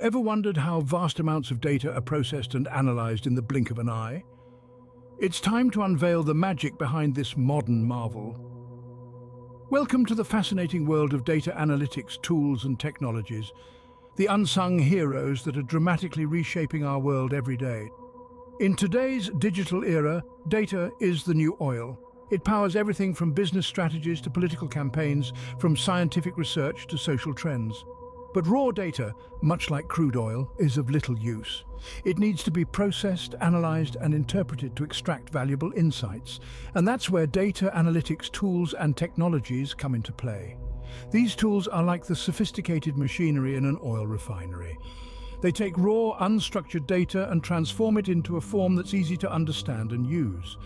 Ever wondered how vast amounts of data are processed and analyzed in the blink of an eye? It's time to unveil the magic behind this modern marvel. Welcome to the fascinating world of data analytics tools and technologies, the unsung heroes that are dramatically reshaping our world every day. In today's digital era, data is the new oil. It powers everything from business strategies to political campaigns, from scientific research to social trends. But raw data, much like crude oil, is of little use. It needs to be processed, analyzed, and interpreted to extract valuable insights. And that's where data analytics tools and technologies come into play. These tools are like the sophisticated machinery in an oil refinery. They take raw, unstructured data and transform it into a form that's easy to understand and use.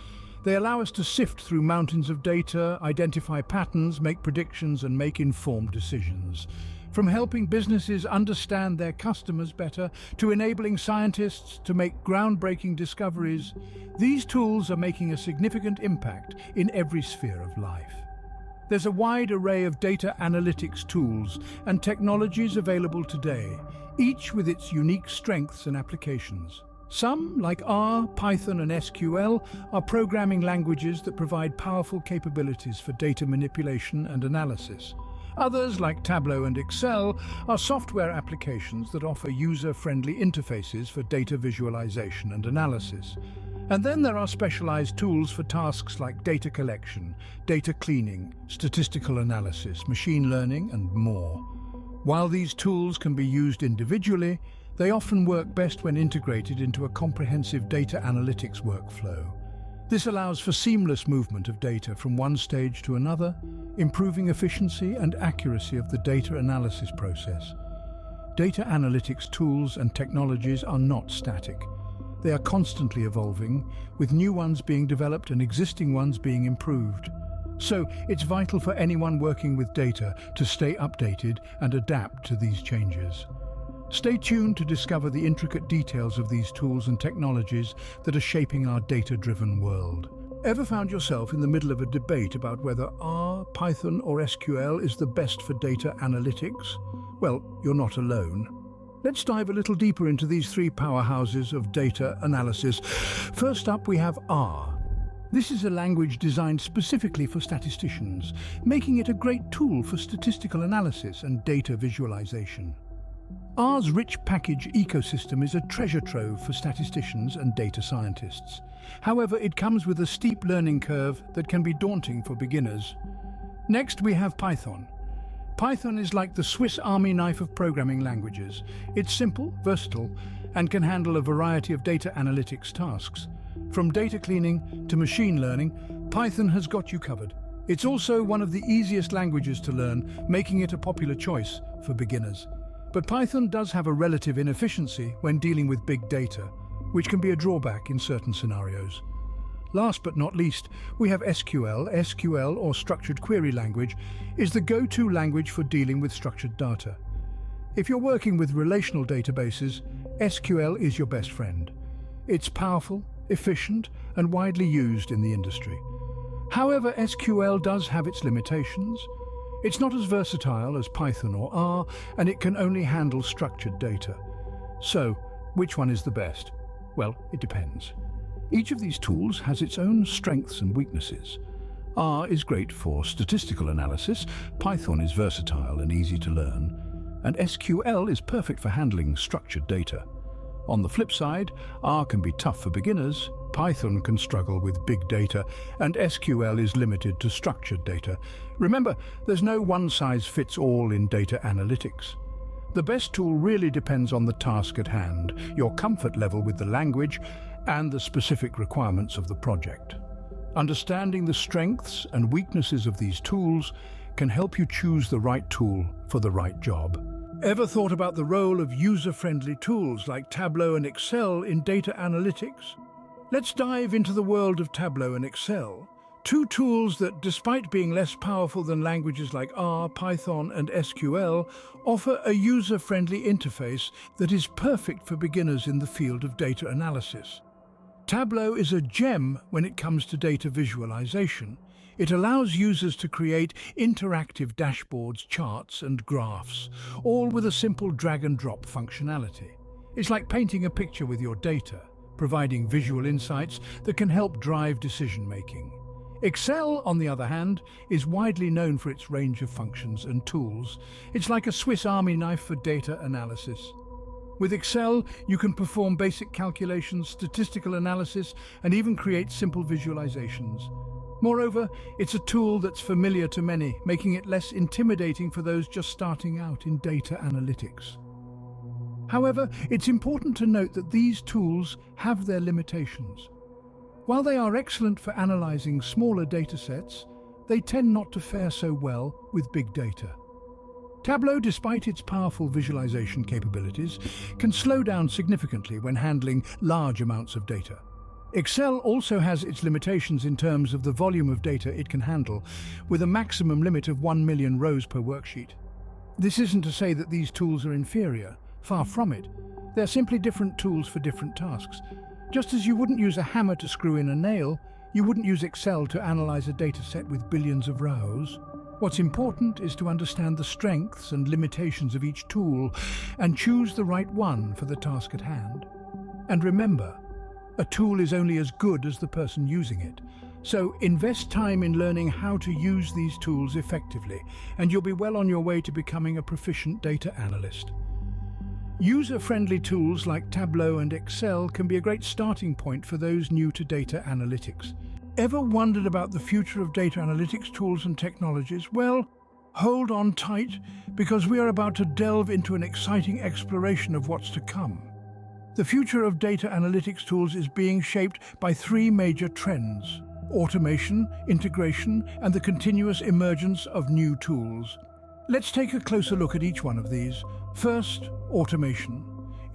They allow us to sift through mountains of data, identify patterns, make predictions, and make informed decisions. From helping businesses understand their customers better to enabling scientists to make groundbreaking discoveries, these tools are making a significant impact in every sphere of life. There's a wide array of data analytics tools and technologies available today, each with its unique strengths and applications. Some, like R, Python, and SQL, are programming languages that provide powerful capabilities for data manipulation and analysis. Others, like Tableau and Excel, are software applications that offer user-friendly interfaces for data visualization and analysis. And then there are specialized tools for tasks like data collection, data cleaning, statistical analysis, machine learning, and more. While these tools can be used individually, they often work best when integrated into a comprehensive data analytics workflow. This allows for seamless movement of data from one stage to another, improving efficiency and accuracy of the data analysis process. Data analytics tools and technologies are not static. They are constantly evolving, with new ones being developed and existing ones being improved. So it's vital for anyone working with data to stay updated and adapt to these changes. Stay tuned to discover the intricate details of these tools and technologies that are shaping our data-driven world. Ever found yourself in the middle of a debate about whether R, Python, or SQL is the best for data analytics? Well, you're not alone. Let's dive a little deeper into these three powerhouses of data analysis. First up, we have R. This is a language designed specifically for statisticians, making it a great tool for statistical analysis and data visualization. R's rich package ecosystem is a treasure trove for statisticians and data scientists. However, it comes with a steep learning curve that can be daunting for beginners. Next, we have Python. Python is like the Swiss Army knife of programming languages. It's simple, versatile, and can handle a variety of data analytics tasks. From data cleaning to machine learning, Python has got you covered. It's also one of the easiest languages to learn, making it a popular choice for beginners. But Python does have a relative inefficiency when dealing with big data, which can be a drawback in certain scenarios. Last but not least, we have SQL. SQL, or Structured Query Language, is the go-to language for dealing with structured data. If you're working with relational databases, SQL is your best friend. It's powerful, efficient, and widely used in the industry. However, SQL does have its limitations. It's not as versatile as Python or R, and it can only handle structured data. So, which one is the best? Well, it depends. Each of these tools has its own strengths and weaknesses. R is great for statistical analysis, Python is versatile and easy to learn, and SQL is perfect for handling structured data. On the flip side, R can be tough for beginners, Python can struggle with big data, and SQL is limited to structured data. Remember, there's no one-size-fits-all in data analytics. The best tool really depends on the task at hand, your comfort level with the language, and the specific requirements of the project. Understanding the strengths and weaknesses of these tools can help you choose the right tool for the right job. Ever thought about the role of user-friendly tools like Tableau and Excel in data analytics? Let's dive into the world of Tableau and Excel, two tools that, despite being less powerful than languages like R, Python, and SQL, offer a user-friendly interface that is perfect for beginners in the field of data analysis. Tableau is a gem when it comes to data visualization. It allows users to create interactive dashboards, charts and graphs, all with a simple drag-and-drop functionality. It's like painting a picture with your data, providing visual insights that can help drive decision-making. Excel, on the other hand, is widely known for its range of functions and tools. It's like a Swiss Army knife for data analysis. With Excel, you can perform basic calculations, statistical analysis, and even create simple visualizations. Moreover, it's a tool that's familiar to many, making it less intimidating for those just starting out in data analytics. However, it's important to note that these tools have their limitations. While they are excellent for analyzing smaller datasets, they tend not to fare so well with big data. Tableau, despite its powerful visualization capabilities, can slow down significantly when handling large amounts of data. Excel also has its limitations in terms of the volume of data it can handle, with a maximum limit of 1 million rows per worksheet. This isn't to say that these tools are inferior. Far from it. They're simply different tools for different tasks. Just as you wouldn't use a hammer to screw in a nail, you wouldn't use Excel to analyze a dataset with billions of rows. What's important is to understand the strengths and limitations of each tool and choose the right one for the task at hand. And remember, a tool is only as good as the person using it. So invest time in learning how to use these tools effectively, and you'll be well on your way to becoming a proficient data analyst. User-friendly tools like Tableau and Excel can be a great starting point for those new to data analytics. Ever wondered about the future of data analytics tools and technologies? Well, hold on tight, because we are about to delve into an exciting exploration of what's to come. The future of data analytics tools is being shaped by three major trends: automation, integration, and the continuous emergence of new tools. Let's take a closer look at each one of these. First, automation.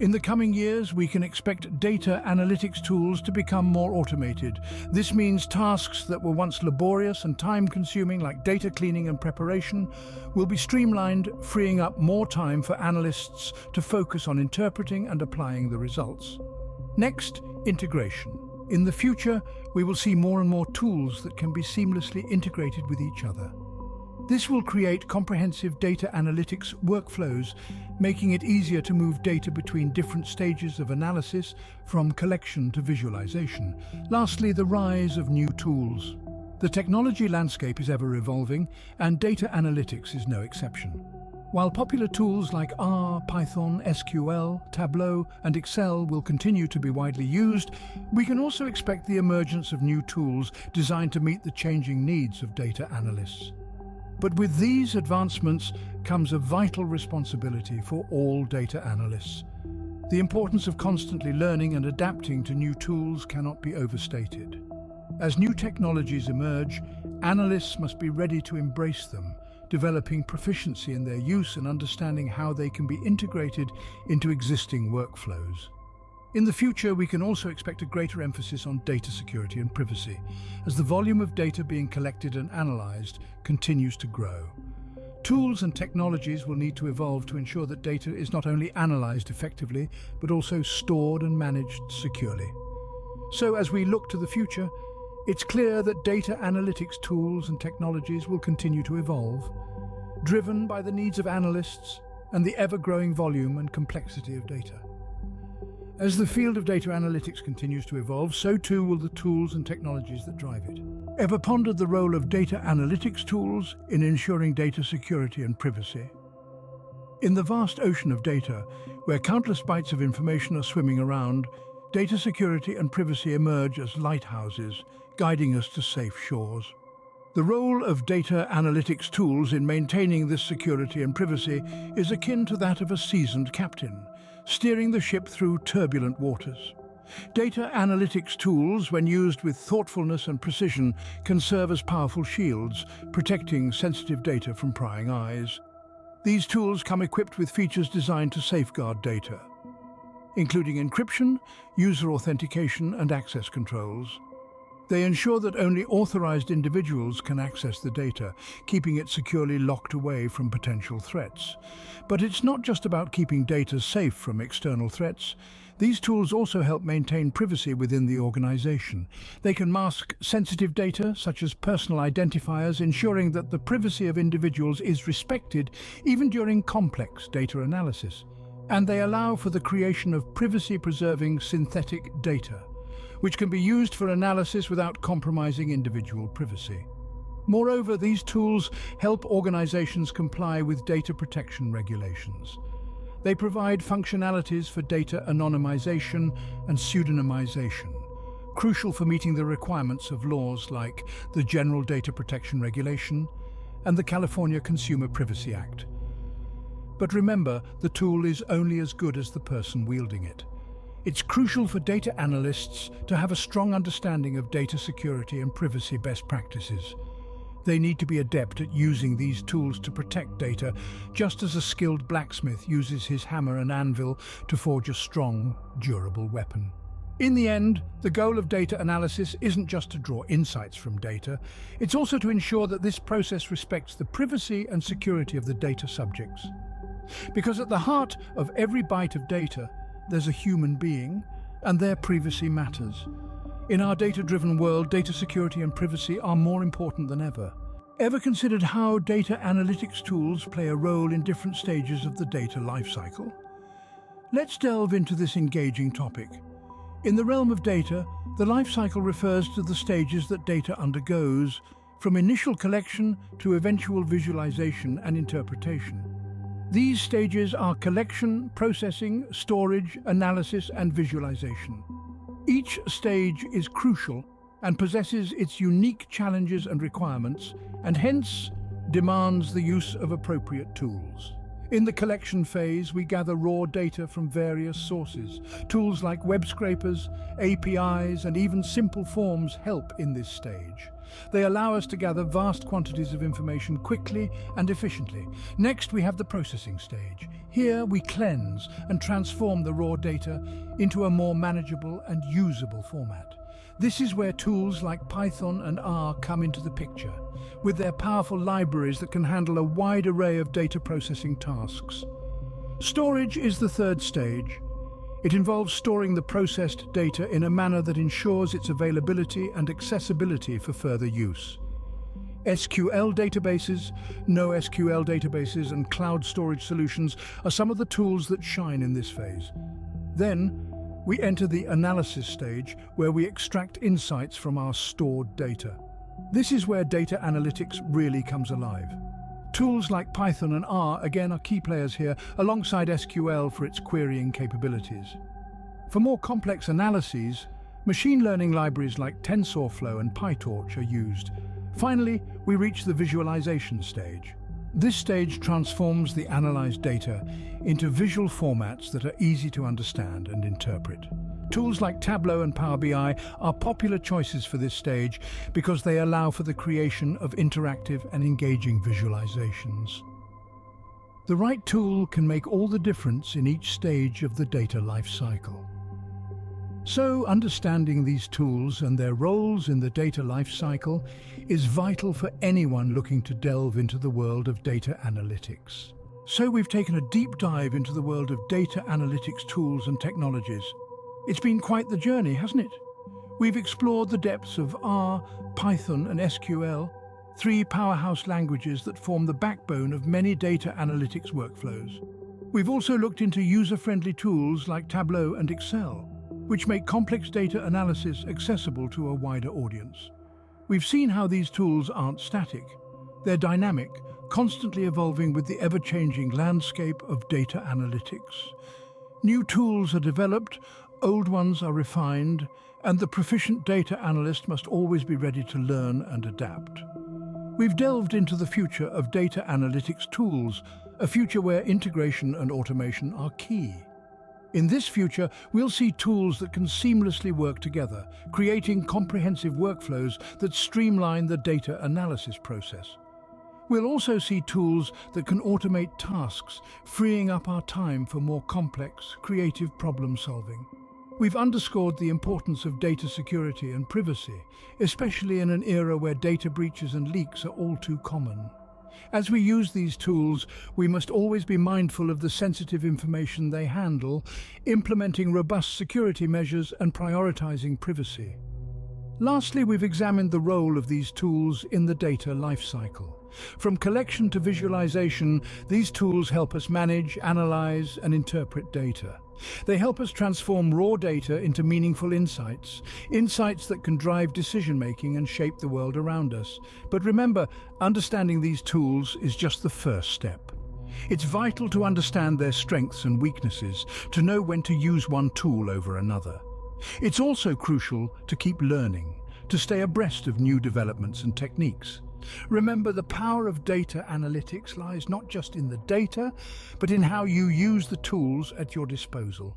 In the coming years, we can expect data analytics tools to become more automated. This means tasks that were once laborious and time-consuming, like data cleaning and preparation, will be streamlined, freeing up more time for analysts to focus on interpreting and applying the results. Next, integration. In the future, we will see more and more tools that can be seamlessly integrated with each other. This will create comprehensive data analytics workflows, making it easier to move data between different stages of analysis, from collection to visualization. Lastly, the rise of new tools. The technology landscape is ever evolving, and data analytics is no exception. While popular tools like R, Python, SQL, Tableau, and Excel will continue to be widely used, we can also expect the emergence of new tools designed to meet the changing needs of data analysts. But with these advancements comes a vital responsibility for all data analysts. The importance of constantly learning and adapting to new tools cannot be overstated. As new technologies emerge, analysts must be ready to embrace them, developing proficiency in their use and understanding how they can be integrated into existing workflows. In the future, we can also expect a greater emphasis on data security and privacy, as the volume of data being collected and analyzed continues to grow. Tools and technologies will need to evolve to ensure that data is not only analyzed effectively, but also stored and managed securely. So as we look to the future, it's clear that data analytics tools and technologies will continue to evolve, driven by the needs of analysts and the ever-growing volume and complexity of data. As the field of data analytics continues to evolve, so too will the tools and technologies that drive it. Ever pondered the role of data analytics tools in ensuring data security and privacy? In the vast ocean of data, where countless bytes of information are swimming around, data security and privacy emerge as lighthouses, guiding us to safe shores. The role of data analytics tools in maintaining this security and privacy is akin to that of a seasoned captain, steering the ship through turbulent waters. Data analytics tools, when used with thoughtfulness and precision, can serve as powerful shields, protecting sensitive data from prying eyes. These tools come equipped with features designed to safeguard data, including encryption, user authentication, and access controls. They ensure that only authorized individuals can access the data, keeping it securely locked away from potential threats. But it's not just about keeping data safe from external threats. These tools also help maintain privacy within the organization. They can mask sensitive data, such as personal identifiers, ensuring that the privacy of individuals is respected even during complex data analysis. And they allow for the creation of privacy-preserving synthetic data, which can be used for analysis without compromising individual privacy. Moreover, these tools help organizations comply with data protection regulations. They provide functionalities for data anonymization and pseudonymization, crucial for meeting the requirements of laws like the General Data Protection Regulation and the California Consumer Privacy Act. But remember, the tool is only as good as the person wielding it. It's crucial for data analysts to have a strong understanding of data security and privacy best practices. They need to be adept at using these tools to protect data, just as a skilled blacksmith uses his hammer and anvil to forge a strong, durable weapon. In the end, the goal of data analysis isn't just to draw insights from data, it's also to ensure that this process respects the privacy and security of the data subjects. Because at the heart of every byte of data, there's a human being, and their privacy matters. In our data-driven world, data security and privacy are more important than ever. Ever considered how data analytics tools play a role in different stages of the data lifecycle? Let's delve into this engaging topic. In the realm of data, the lifecycle refers to the stages that data undergoes, from initial collection to eventual visualization and interpretation. These stages are collection, processing, storage, analysis, and visualization. Each stage is crucial and possesses its unique challenges and requirements, and hence demands the use of appropriate tools. In the collection phase, we gather raw data from various sources. Tools like web scrapers, APIs, and even simple forms help in this stage. They allow us to gather vast quantities of information quickly and efficiently. Next, we have the processing stage. Here, we cleanse and transform the raw data into a more manageable and usable format. This is where tools like Python and R come into the picture, with their powerful libraries that can handle a wide array of data processing tasks. Storage is the third stage. It involves storing the processed data in a manner that ensures its availability and accessibility for further use. SQL databases, NoSQL databases, and cloud storage solutions are some of the tools that shine in this phase. Then, we enter the analysis stage, where we extract insights from our stored data. This is where data analytics really comes alive. Tools like Python and R, again, are key players here, alongside SQL for its querying capabilities. For more complex analyses, machine learning libraries like TensorFlow and PyTorch are used. Finally, we reach the visualization stage. This stage transforms the analyzed data into visual formats that are easy to understand and interpret. Tools like Tableau and Power BI are popular choices for this stage because they allow for the creation of interactive and engaging visualizations. The right tool can make all the difference in each stage of the data lifecycle. So, understanding these tools and their roles in the data lifecycle is vital for anyone looking to delve into the world of data analytics. So we've taken a deep dive into the world of data analytics tools and technologies. It's been quite the journey, hasn't it? We've explored the depths of R, Python, and SQL, three powerhouse languages that form the backbone of many data analytics workflows. We've also looked into user-friendly tools like Tableau and Excel, which make complex data analysis accessible to a wider audience. We've seen how these tools aren't static. They're dynamic, constantly evolving with the ever-changing landscape of data analytics. New tools are developed, old ones are refined, and the proficient data analyst must always be ready to learn and adapt. We've delved into the future of data analytics tools, a future where integration and automation are key. In this future, we'll see tools that can seamlessly work together, creating comprehensive workflows that streamline the data analysis process. We'll also see tools that can automate tasks, freeing up our time for more complex, creative problem solving. We've underscored the importance of data security and privacy, especially in an era where data breaches and leaks are all too common. As we use these tools, we must always be mindful of the sensitive information they handle, implementing robust security measures and prioritizing privacy. Lastly, we've examined the role of these tools in the data lifecycle. From collection to visualization, these tools help us manage, analyze, and interpret data. They help us transform raw data into meaningful insights, insights that can drive decision-making and shape the world around us. But remember, understanding these tools is just the first step. It's vital to understand their strengths and weaknesses, to know when to use one tool over another. It's also crucial to keep learning, to stay abreast of new developments and techniques. Remember, the power of data analytics lies not just in the data, but in how you use the tools at your disposal.